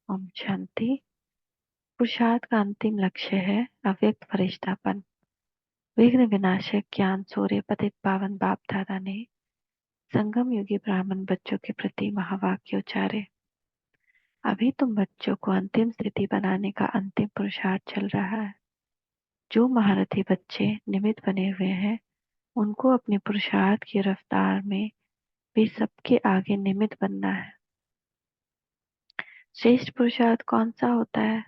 ओम शांति। पुरुषार्थ का अंतिम लक्ष्य है अव्यक्त फरिश्तापन। विघ्न विनाशक ज्ञान सूर्य पतित पावन बाप दादा ने संगम युगी ब्राह्मण बच्चों के प्रति महावाक्य उच्चारे। अभी तुम बच्चों को अंतिम स्थिति बनाने का अंतिम पुरुषार्थ चल रहा है। जो महारथी बच्चे निमित्त बने हुए हैं उनको अपने पुरुषार्थ की रफ्तार में भी सबके आगे निमित्त बनना है। श्रेष्ठ पुरुषार्थ कौन सा होता है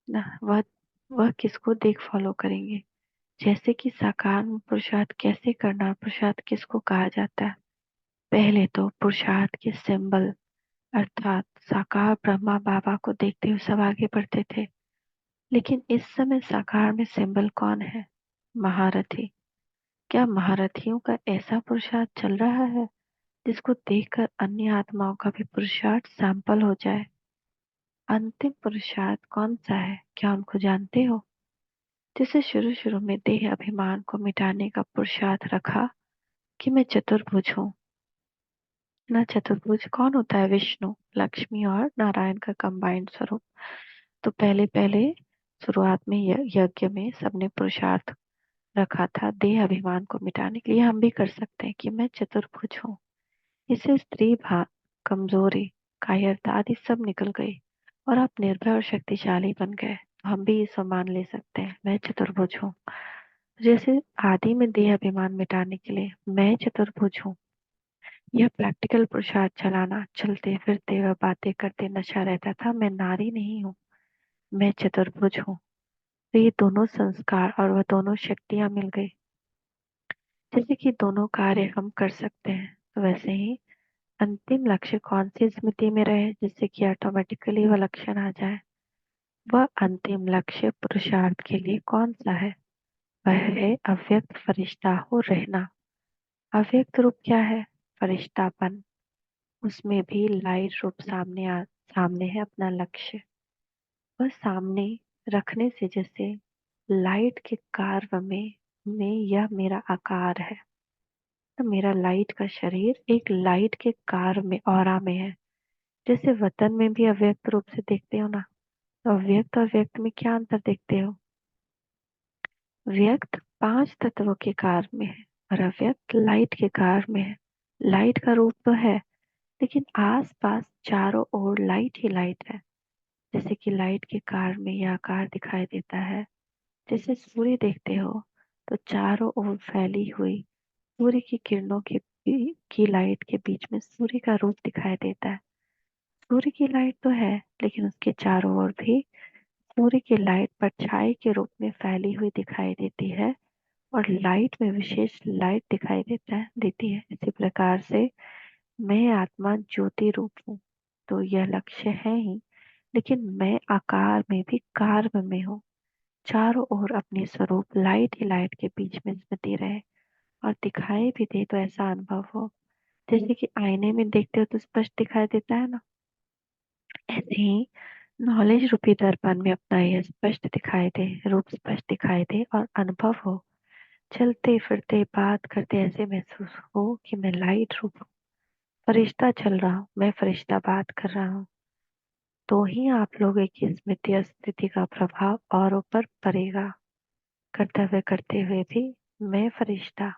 ना, वह किसको देख फॉलो करेंगे। जैसे कि साकार में पुरुषार्थ कैसे करना और पुरुषार्थ किसको कहा जाता है। पहले तो पुरुषार्थ के सिंबल अर्थात साकार ब्रह्मा बाबा को देखते हुए सब आगे बढ़ते थे। लेकिन इस समय साकार में सिंबल कौन है? महारथी। क्या महारथियों का ऐसा पुरुषार्थ चल रहा है जिसको देखकर अन्य आत्माओं का भी पुरुषार्थ सैंपल हो जाए? अंतिम पुरुषार्थ कौन सा है, क्या उनको जानते हो? जिसे शुरू शुरू में देह अभिमान को मिटाने का पुरुषार्थ रखा कि मैं चतुर्भुज हूँ। ना चतुर्भुज कौन होता है? विष्णु, लक्ष्मी और नारायण का कंबाइंड स्वरूप। तो पहले पहले शुरुआत में यज्ञ में सबने पुरुषार्थ रखा था देह अभिमान को मिटाने के लिए। हम भी कर सकते हैं कि मैं चतुर्भुज हूँ। इससे स्त्री भाव, कमजोरी, कायरता आदि सब निकल गई और आप निर्भय और शक्तिशाली बन गए। तो हम भी ये सम्मान ले सकते हैं, मैं चतुर्भुज हूँ। जैसे आदि में देह अभिमान मिटाने के लिए मैं चतुर्भुज हूँ, यह प्रैक्टिकल पुरुषार्थ चलाना, चलते फिरते व बातें करते नशा रहता था। मैं नारी नहीं हूँ, मैं चतुर्भुज हूँ। तो ये दोनों संस्कार और वह दोनों शक्तियां मिल गई। जैसे कि दोनों कार्य हम कर सकते हैं, तो वैसे ही अंतिम लक्ष्य कौन सी स्मृति में रहे जिससे कि ऑटोमेटिकली वह लक्षण आ जाए। वह अंतिम लक्ष्य पुरुषार्थ के लिए कौन सा है? वह है अव्यक्त फरिश्ता हो रहना। अव्यक्त रूप क्या है? फरिश्तापन। उसमें भी लाइट रूप सामने है अपना लक्ष्य। वह सामने रखने से जैसे लाइट के कार्य में यह मेरा आकार है। तो मेरा लाइट का शरीर एक लाइट के कार्य में ऑरा में है। जैसे वतन में भी अव्यक्त रूप से देखते हो ना, तो अव्यक्त और व्यक्त में क्या अंतर देखते हो? व्यक्त 5 तत्वों के कार्य में है और अव्यक्त लाइट के कार्य में है। लाइट का रूप तो है लेकिन आस पास चारों ओर लाइट ही लाइट है। जैसे कि लाइट के कार्य में यह आकार दिखाई देता है। जैसे सूर्य देखते हो तो चारों ओर फैली हुई सूर्य की किरणों की लाइट के बीच में सूर्य का रूप दिखाई देता है। सूर्य की लाइट तो है लेकिन उसके चारों ओर भी सूर्य की लाइट परछाई के रूप में फैली हुई दिखाई देती है और लाइट में विशेष लाइट दिखाई देती है। इसी प्रकार से मैं आत्मा ज्योति रूप हूँ। तो यह लक्ष्य है ही, लेकिन मैं आकार में भी कार्य में हूँ। चारों ओर अपने स्वरूप लाइट ही लाइट के बीच में स्मृति रहे और दिखाई भी दे तो ऐसा अनुभव हो जैसे कि आईने में देखते हो तो स्पष्ट दिखाई देता है ना। ऐसे ही नॉलेज रूपी दर्पण में अपना यह स्पष्ट दिखाई दे, रूप स्पष्ट दिखाई दे और अनुभव हो। चलते फिरते बात करते ऐसे महसूस हो कि मैं लाइट रूप हूँ, फरिश्ता चल रहा हूँ, मैं फरिश्ता बात कर रहा हूँ। तो ही आप लोगों की स्मृति और स्थिति का प्रभाव औरों पर पड़ेगा। कर्तव्य करते हुए भी मैं फरिश्ता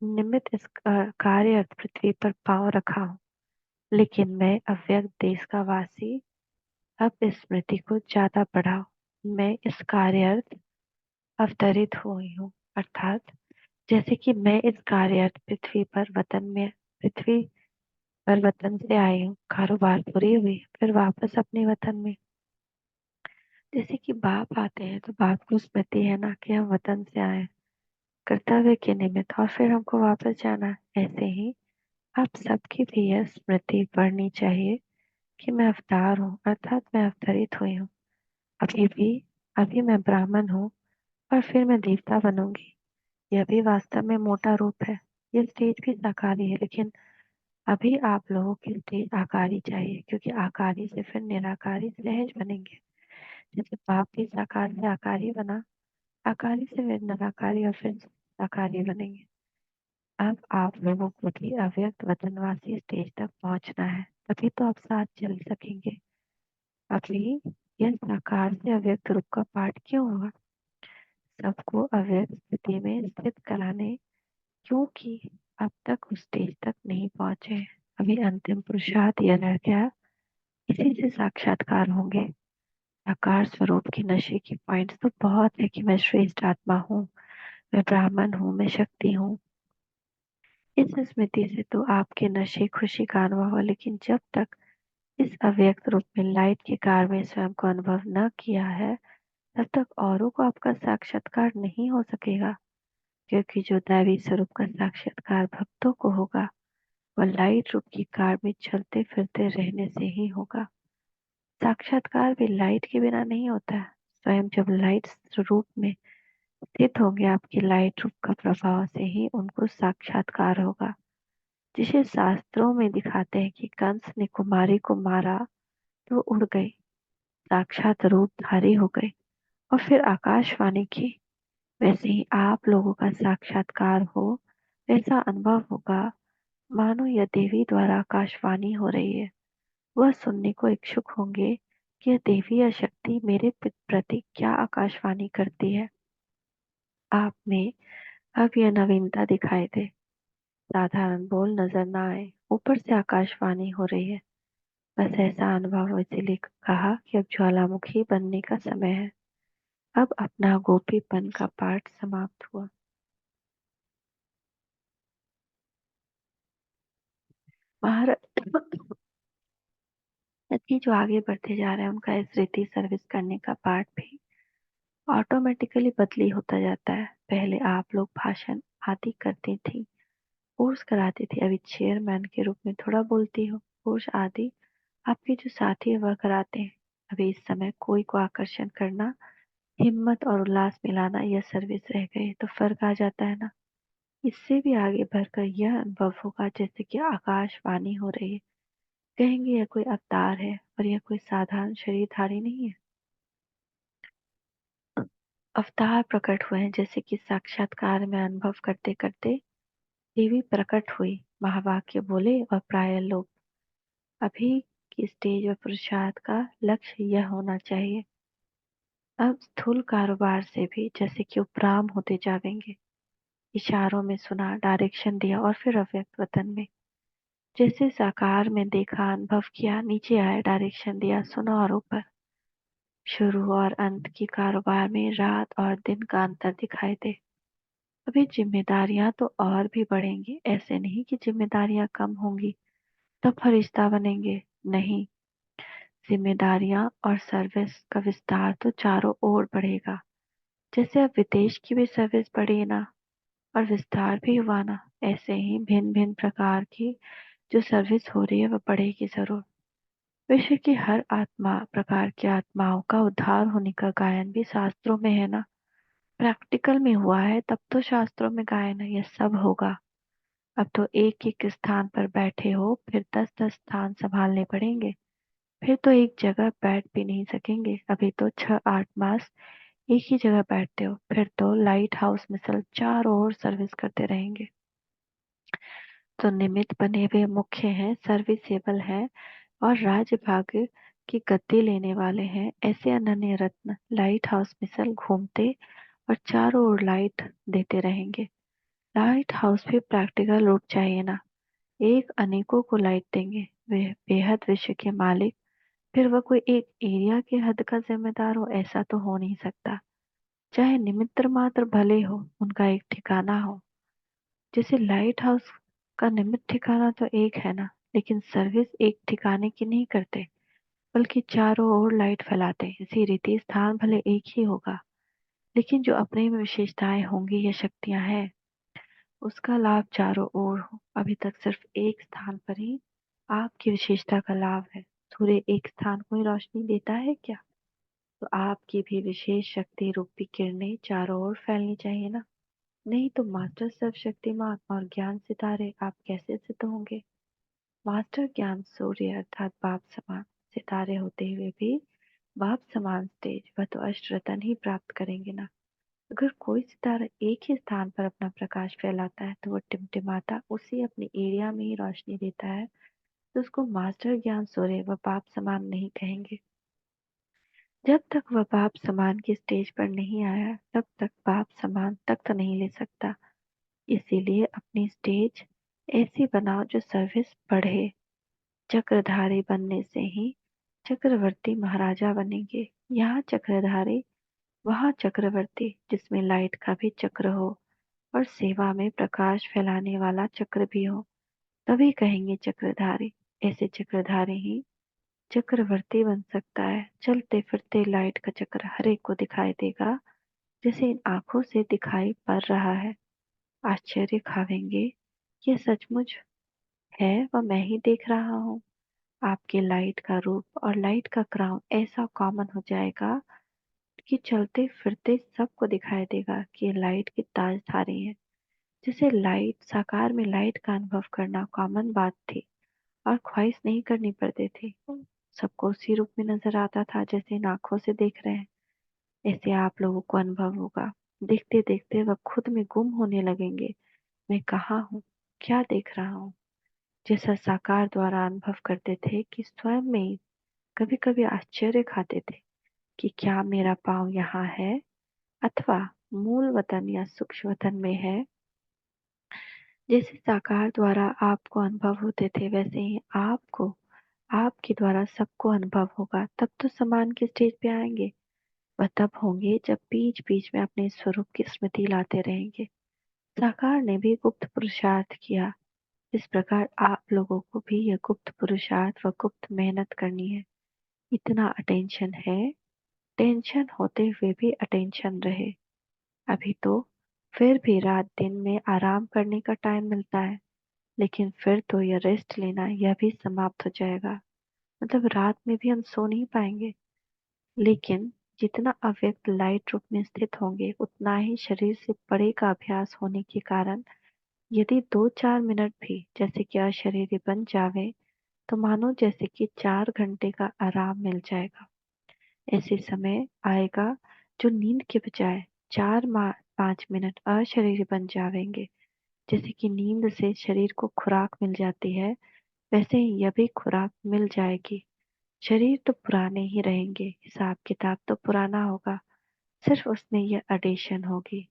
निमित्त इस कार्य अर्थ पृथ्वी पर पांव रखा हूँ, लेकिन मैं अव्यक्त देश का वासी। अब इस स्मृति को ज्यादा बढ़ाओ, मैं इस कार्य अर्थ अवतरित हुई हूँ। अर्थात जैसे कि मैं इस कार्य अर्थ पृथ्वी पर वतन से आई हूँ, कारोबार पूरी हुई फिर वापस अपने वतन में। जैसे कि बाप आते हैं तो बाप को स्मृति है ना कि हम वतन से आए कर्तव्य के निमित्त और फिर हमको वापस जाना है। ऐसे ही आप सबकी भी यह स्मृति पढ़नी चाहिए कि मैं अवतार हूँ, अर्थात मैं अवतरित हुई हूँ। अभी भी अभी मैं ब्राह्मण हूँ और फिर मैं देवता बनूंगी। यह भी वास्तव में मोटा रूप है। यह स्टेज भी साकारी है, लेकिन अभी आप लोगों की स्टेज आकारी चाहिए, क्योंकि आकारी से फिर निराकारी सहज बनेंगे। जैसे बाप भी साकार से आकारी बना, आकारी से फिर निराकारी और फिर साकारी बनेंगे। अब आप लोगों को भी अव्यक्त वतनवासी स्टेज तक पहुंचना है, तभी तो आप साथ चल सकेंगे। अभी यह साकार से अव्यक्त रूप का पाठ क्यों हुआ? सबको अव्यक्त स्थिति में स्थित कराने, क्योंकि अब तक उस स्टेज तक नहीं पहुंचे। अभी अंतिम पुरुषार्थ यह रह गया, इसी से साक्षात्कार होंगे। साकार स्वरूप की नशे की पॉइंट्स तो बहुत है कि मैं श्रेष्ठ आत्मा हूँ, मैं ब्राह्मण हूँ, मैं शक्ति हूँ। इस स्मृति से तो आपके नशे खुशी का अनुभव हो, लेकिन जब तक इस अव्यक्त रूप में लाइट के कार में स्वयं को अनुभव न किया है, तब तक औरों को आपका साक्षात्कार नहीं हो सकेगा। क्योंकि जो दैवी स्वरूप का साक्षात्कार भक्तों को होगा, वह लाइट रूप की कार में चलते फिरते रहने से ही होगा। साक्षात्कार भी लाइट के बिना नहीं होता है। स्वयं जब लाइट स्वरूप में स्थित होंगे आपकी लाइट रूप का प्रभाव से ही उनको साक्षात्कार होगा। जिसे शास्त्रों में दिखाते हैं कि कंस ने कुमारी को मारा तो उड़ गई, साक्षात रूप धारी हो गई और फिर आकाशवाणी की। वैसे ही आप लोगों का साक्षात्कार हो, वैसा अनुभव होगा मानो यह देवी द्वारा आकाशवाणी हो रही है। वह सुनने को इच्छुक होंगे कि यह देवी या शक्ति मेरे प्रति क्या आकाशवाणी करती है। आप में अब यह नवीनता दिखाई दे, साधारण बोल नजर न आए, ऊपर से आकाशवाणी हो रही है। बस ऐसा अनुभव हो, इसीलिए कहा कि अब ज्वालामुखी बनने का समय है। अब अपना गोपीपन का पाठ समाप्त हुआ। महाराज जी जो आगे बढ़ते जा रहे हैं उनका इस रीति सर्विस करने का पार्ट भी ऑटोमेटिकली बदली होता जाता है। पहले आप लोग भाषण आदि करती थी, कोर्स कराती थी, अभी चेयरमैन के रूप में थोड़ा बोलती हो। कोर्स आदि आपके जो साथी है वह कराते हैं। अभी इस समय कोई को आकर्षण करना, हिम्मत और उल्लास मिलाना, यह सर्विस रह गई तो फर्क आ जाता है ना। इससे भी आगे बढ़कर यह अनुभव होगा जैसे कि आकाशवाणी हो रही है। कहेंगे यह कोई अवतार है और यह कोई साधारण शरीरधारी नहीं है। अवतार प्रकट हुए हैं, जैसे कि साक्षात्कार में अनुभव करते करते देवी प्रकट हुई, महावाक्य बोले और प्राय लोग। अभी की स्टेज और पुरुषार्थ का लक्ष्य यह होना चाहिए। अब स्थूल कारोबार से भी जैसे कि उपराम होते जाएंगे। इशारों में सुना, डायरेक्शन दिया और फिर अव्यक्त वतन में जैसे साकार में देखा, अनुभव किया, नीचे आया, डायरेक्शन दिया, सुना और ऊपर। शुरू और अंत की कारोबार में रात और दिन का अंतर दिखाई दे। अभी जिम्मेदारियां तो और भी बढ़ेंगी, ऐसे नहीं कि जिम्मेदारियां कम होंगी तब फरिश्ता बनेंगे, नहीं। जिम्मेदारियां और सर्विस का विस्तार तो चारों ओर बढ़ेगा। जैसे अब विदेश की भी सर्विस बढ़ी ना और विस्तार भी हुआ ना, ऐसे ही भिन्न भिन्न प्रकार की जो सर्विस हो रही है वह बढ़ेगी जरूर। विश्व की हर आत्मा प्रकार की आत्माओं का उद्धार होने का गायन भी शास्त्रों में है ना। प्रैक्टिकल में हुआ है तब तो शास्त्रों में गायन है, यह सब होगा। अब तो एक एक स्थान पर बैठे हो, फिर 10-10 स्थान संभालने पड़ेंगे। फिर तो एक जगह बैठ भी नहीं सकेंगे। अभी तो 6-8 मास एक ही जगह बैठते हो, फिर तो लाइट हाउस मिसल चारों ओर सर्विस करते रहेंगे। तो निमित्त बने हुए मुख्य हैं, सर्विसेबल हैं और राज्य भाग्य की गद्दी लेने वाले हैं। ऐसे अनन्य रत्न लाइट हाउस मिसल घूमते और चारों ओर लाइट देते रहेंगे। लाइट हाउस भी प्रैक्टिकल रूप चाहिए ना। एक अनेकों को लाइट देंगे, वे बेहद विश्व के मालिक। फिर वह कोई एक एरिया के हद का जिम्मेदार हो, ऐसा तो हो नहीं सकता। चाहे निमित्त मात्र भले हो, उनका एक ठिकाना हो। जैसे लाइट हाउस का निमित्त ठिकाना तो एक है ना, लेकिन सर्विस एक ठिकाने की नहीं करते, बल्कि चारों ओर लाइट फैलाते हैं। इसी रीति स्थान भले एक ही होगा, लेकिन जो अपने में विशेषताएं होंगी या शक्तियां हैं, उसका लाभ चारों ओर हो। अभी तक सिर्फ एक स्थान पर ही आपकी विशेषता का लाभ है। सूर्य एक स्थान को ही रोशनी देता है क्या? तो आपकी भी विशेष शक्ति रूपी किरणें चारों ओर फैलनी चाहिए ना। नहीं तो मास्टर सर्वशक्तिमान और ज्ञान सितारे आप कैसे सिद्ध होंगे? मास्टर ज्ञान सूर्य अर्थात बाप समान सितारे होते हुए भी बाप समान तेज, वह तो अष्टरतन ही प्राप्त करेंगे ना। अगर कोई सितारा एक ही स्थान पर अपना प्रकाश फैलाता है तो वह टिमटिमाता उसी अपने एरिया में ही रोशनी देता है, तो उसको मास्टर ज्ञान सूर्य व बाप समान नहीं कहेंगे। जब तक वह बाप समान की स्टेज पर नहीं आया, तब तक बाप समान तख्त नहीं ले सकता। इसीलिए अपनी स्टेज ऐसी बनाओ जो सर्विस बढ़े। चक्रधारी बनने से ही चक्रवर्ती महाराजा बनेंगे। यहाँ चक्रधारी, वहाँ चक्रवर्ती, जिसमें लाइट का भी चक्र हो और सेवा में प्रकाश फैलाने वाला चक्र भी हो, तभी कहेंगे चक्रधारी। ऐसे चक्रधारी ही चक्रवर्ती बन सकता है। चलते फिरते लाइट का चक्र हर एक को दिखाई देगा, जैसे इन आंखों से दिखाई पड़ रहा है। आश्चर्य खावेंगे, ये सचमुच है व मैं ही देख रहा हूँ। आपके लाइट का रूप और लाइट का क्राउन ऐसा कॉमन हो जाएगा कि चलते फिरते सबको दिखाई देगा कि ये लाइट की ताजधारी है। जैसे लाइट साकार में लाइट का अनुभव करना कॉमन बात थी और ख्वाहिश नहीं करनी पड़ती थी। सबको उसी रूप में नजर आता था जैसे इन आंखों से देख रहे हैं। ऐसे आप लोगों को अनुभव होगा। देखते देखते वह खुद में गुम होने लगेंगे। मैं कहाँ हूँ, क्या देख रहा हूँ। जैसा साकार द्वारा अनुभव करते थे कि स्वयं में ही कभी कभी आश्चर्य खाते थे कि क्या मेरा पाँव यहाँ है अथवा मूल वतन या सूक्ष्म वतन में है। जैसे साकार द्वारा आपको अनुभव होते थे, वैसे ही आपको आपके द्वारा सबको अनुभव होगा। तब तो समान की स्टेज पे आएंगे। वह तब होंगे जब बीच बीच में अपने स्वरूप की स्मृति लाते रहेंगे। साकार ने भी गुप्त पुरुषार्थ किया। इस प्रकार आप लोगों को भी यह गुप्त पुरुषार्थ व गुप्त मेहनत करनी है। इतना अटेंशन है, टेंशन होते हुए भी अटेंशन रहे। अभी तो फिर भी रात दिन में आराम करने का टाइम मिलता है, लेकिन फिर तो यह रेस्ट लेना यह भी समाप्त हो जाएगा। मतलब रात में भी हम सो नहीं पाएंगे। लेकिन जितना अव्यक्त लाइट रूप में स्थित होंगे, उतना ही शरीर से परे का अभ्यास होने के कारण यदि 2-4 मिनट भी जैसे कि अशरीरी बन जावे, तो मानो जैसे कि 4 घंटे का आराम मिल जाएगा। ऐसे समय आएगा जो नींद के बजाय 4-5 मिनट अशरीरी बन जावेंगे। जैसे कि नींद से शरीर को खुराक मिल जाती है, वैसे ही यह भी खुराक मिल जाएगी। शरीर तो पुराने ही रहेंगे, हिसाब किताब तो पुराना होगा, सिर्फ उसमें यह एडिशन होगी।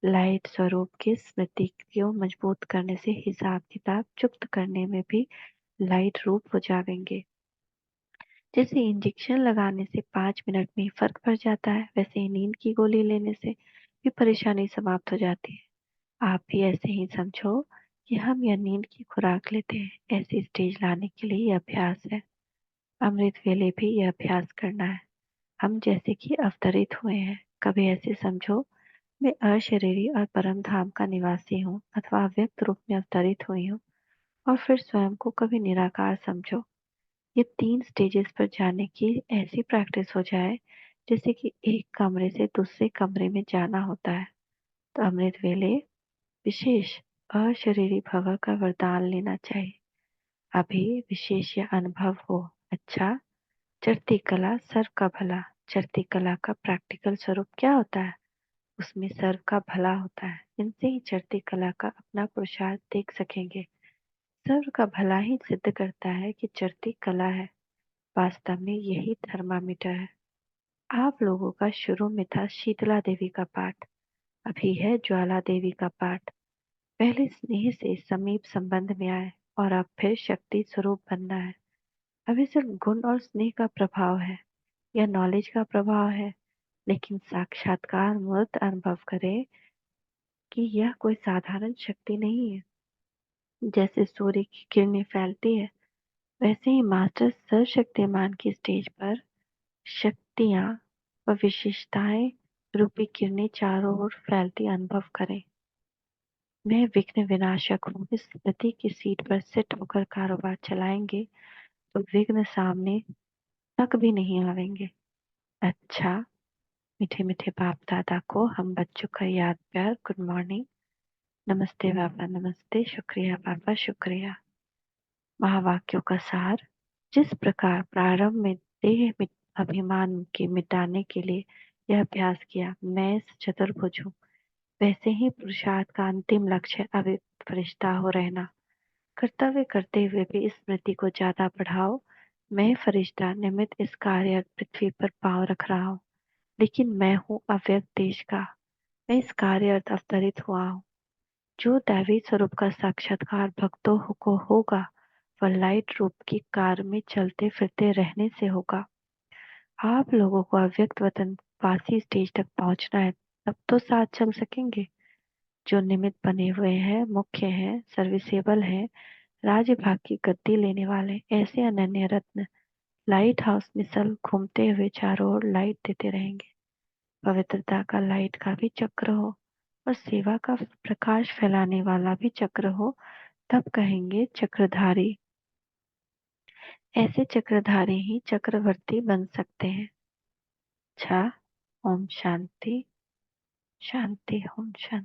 लाइट स्वरूप की स्मृति को मजबूत करने से हिसाब किताब चुक्त करने में भी लाइट रूप हो जाएंगे। जैसे इंजेक्शन लगाने से 5 मिनट में ही फर्क पड़ जाता है, वैसे ही नींद की गोली लेने से भी परेशानी समाप्त हो जाती है। आप भी ऐसे ही समझो कि हम यह नींद की खुराक लेते हैं। ऐसी स्टेज लाने के लिए यह अभ्यास है। अमृत वेले भी यह अभ्यास करना है। हम जैसे कि अवतरित हुए हैं। कभी ऐसे समझो, मैं अशरीरी और परम धाम का निवासी हूँ अथवा अव्यक्त रूप में अवतरित हुई हूँ। और फिर स्वयं को कभी निराकार समझो। ये 3 स्टेजेस पर जाने की ऐसी प्रैक्टिस हो जाए जैसे कि एक कमरे से दूसरे कमरे में जाना होता है। तो अमृत वेले विशेष अशरीरी भव का वरदान लेना चाहिए। अभी विशेष यह अनुभव हो। अच्छा, चढ़ती कला सर्व का भला। चढ़ती कला का प्रैक्टिकल स्वरूप क्या होता है? उसमें सर्व का भला होता है। इनसे ही चढ़ती कला का अपना पुरुषार्थ देख सकेंगे। सर्व का भला ही सिद्ध करता है कि चढ़ती कला है। वास्तव में यही थर्मामीटर है। आप लोगों का शुरू में था शीतला देवी का पाठ, अभी है ज्वाला देवी का पाठ। पहले स्नेह से समीप संबंध में आए और अब फिर शक्ति स्वरूप बनना है। अभी सिर्फ गुण और स्नेह का प्रभाव है या नॉलेज का प्रभाव है, लेकिन साक्षात्कार मूर्त अनुभव करे कि यह कोई साधारण शक्ति नहीं है। जैसे सूर्य की किरणें फैलती है, वैसे ही मास्टर सर्वशक्तिमान की स्टेज पर शक्तियाँ व विशेषताएं रूपी किरणें चारों ओर फैलती अनुभव करें। मैं विघ्न विनाशक हूँ। इस स्मृति की सीट पर सेट होकर कारोबार चलाएंगे तो विघ्न सामने तक भी नहीं आवेंगे। अच्छा, मीठे मीठे बाप दादा को हम बच्चों का याद प्यार गुड मॉर्निंग। नमस्ते पापा, नमस्ते, शुक्रिया पापा, शुक्रिया। महावाक्यों का सार। जिस प्रकार प्रारंभ में देह अभिमान के मिटाने के लिए यह अभ्यास किया, मैं चतुर्भुज हूँ, वैसे ही पुरुषार्थ का अंतिम लक्ष्य अविक्त फरिश्ता हो रहना। कर्तव्य करते हुए भी इस स्मृति को ज्यादा बढ़ाओ मैं फरिश्ता निमित्त इस कार्य पृथ्वी पर पांव रख रहा हूँ, लेकिन मैं हूँ अव्यक्त देश का। मैं इस कार्य अर्थ अवतरित हुआ हूँ। जो दैवी स्वरूप का साक्षात्कार भक्तों को होगा, वह लाइट रूप की कार में चलते फिरते रहने से होगा। आप लोगों को अव्यक्त वतन वासी स्टेज तक पहुंचना है, तब तो साथ चल सकेंगे। जो निमित्त बने हुए हैं, मुख्य हैं, सर्विसेबल हैं, राज्य भाग की गद्दी लेने वाले, ऐसे अनन्य रत्न लाइट हाउस मिसल घूमते हुए चारों ओर लाइट देते रहेंगे। पवित्रता का लाइट का भी चक्र हो और सेवा का प्रकाश फैलाने वाला भी चक्र हो, तब कहेंगे चक्रधारी। ऐसे चक्रधारी ही चक्रवर्ती बन सकते हैं। अच्छा। ओम शांति। शांति। ओम शांति।